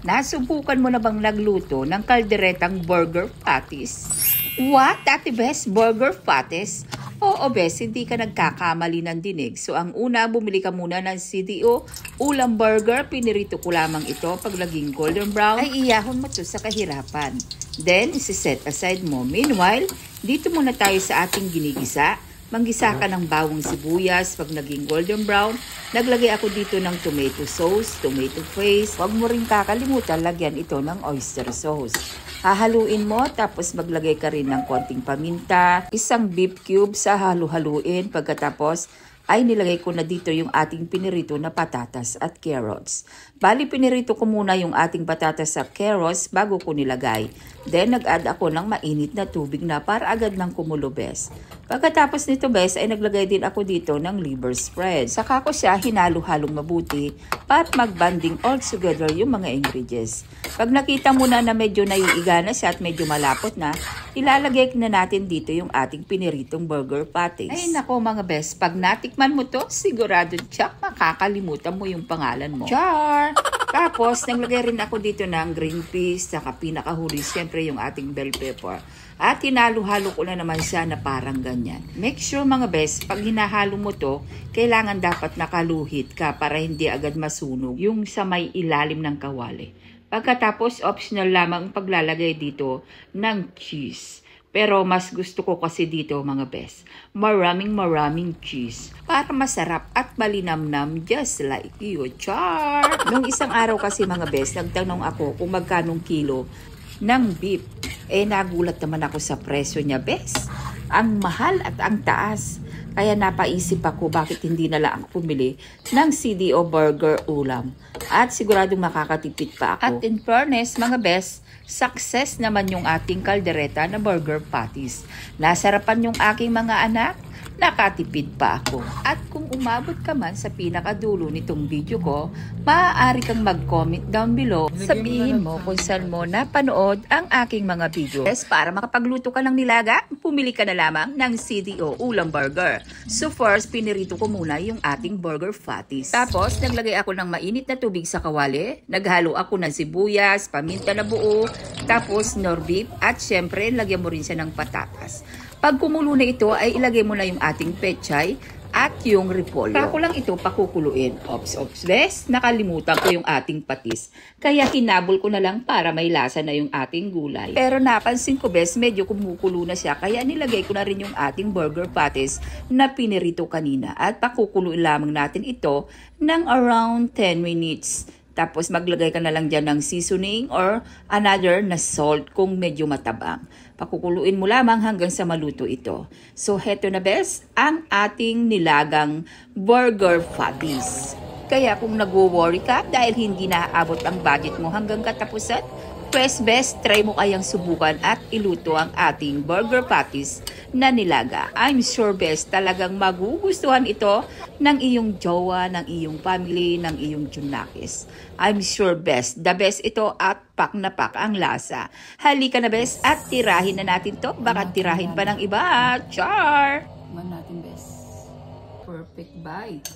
Nasubukan mo na bang nagluto ng kalderetang burger patties? What? Ate Bes, burger patties? Oo, Bes, hindi ka nagkakamali ng dinig. So, ang una, bumili ka muna ng CDO, ulam burger, pinirito ko lamang ito. Pag naging golden brown, ay iyahon mo to sa kahirapan. Then, isi-set aside mo. Meanwhile, dito muna tayo sa ating ginigisa. Manggisa ka ng bawang sibuyas. Pag naging golden brown, naglagay ako dito ng tomato sauce, tomato paste. Huwag mo rin kakalimutan lagyan ito ng oyster sauce. Hahaluin mo, tapos maglagay ka rin ng konting paminta, isang beef cube sa halu-haluin. Pagkatapos, ay nilagay ko na dito yung ating pinirito na patatas at carrots. Bali, pinirito ko muna yung ating patatas at carrots bago ko nilagay. Then, nag-add ako ng mainit na tubig na para agad ng kumulo, Bes. Pagkatapos nito, Bes, ay naglagay din ako dito ng liver spread. Saka ko siya hinalo-halong mabuti para mag-banding all together yung mga ingredients. Pag nakita mo na medyo naiiga na siya at medyo malapot na, ilalagay na natin dito yung ating piniritong burger patties. Ay nako mga Bes, pag natikman mo to, sigurado tsak makakalimutan mo yung pangalan mo. Char! Tapos, naglagay rin ako dito ng green peas, saka pinakahuli siyempre yung ating bell pepper. At hinalo-halo ko na naman siya na parang ganyan. Make sure mga Bes, pag hinahalo mo to, kailangan dapat nakaluhit ka para hindi agad masunog yung sa may ilalim ng kawali. Pagkatapos, optional lamang paglalagay dito ng cheese. Pero mas gusto ko kasi dito mga Bes, maraming cheese para masarap at malinamnam just like you, char! Nung isang araw kasi mga Bes, nagtanong ako kung magkanong kilo ng beef. Nagulat naman ako sa presyo niya, Bes. Ang mahal at ang taas. Kaya napaisip ako bakit hindi na lang ako pumili ng CDO burger ulam. At siguradong makakatipid pa ako. At in fairness, mga Bes, success naman yung ating kaldereta na burger patties. Nasarapan yung aking mga anak, nakatipid pa ako. At kung umabot ka man sa pinakadulo nitong video ko, maaari kang mag-comment down below. Sabihin mo kung saan mo napanood ang aking mga video. Para makapagluto ka ng nilaga, pumili ka na lamang ng CDO ulam burger. So first, pinirito ko muna yung ating burger patties. Tapos, naglagay ako ng mainit na tubig sa kawali. Naghalo ako ng sibuyas, paminta na buo, tapos nor beef, at syempre, lagyan mo rin siya ng patatas. Pag kumulo na ito, ay ilagay mo na yung ating pechay at yung repolyo. Ako lang ito pakukuluin. Ops, Bes, nakalimutan ko yung ating patis. Kaya hinabol ko na lang para may lasa na yung ating gulay. Pero napansin ko, Bes, medyo kumukulo na siya. Kaya nilagay ko na rin yung ating burger patties na pinirito kanina. At pakukuluin lamang natin ito ng around 10 minutes. Tapos maglagay ka na lang dyan ng seasoning or another na salt kung medyo matabang. Pakukuluin mo lamang hanggang sa maluto ito. So heto na Bes, ang ating nilagang burger patties. Kaya kung nagwo-worry ka dahil hindi naaabot ang budget mo hanggang katapusan, press Bes, try mo kayang subukan at iluto ang ating burger patties na nilaga. I'm sure Bes, talagang magugustuhan ito ng iyong jowa, ng iyong family, ng iyong junakis. I'm sure Bes, the best ito at pak na pak ang lasa. Halika na Bes at tirahin na natin to. Baka tirahin pa ng iba. Char! Man natin Bes. Perfect bite.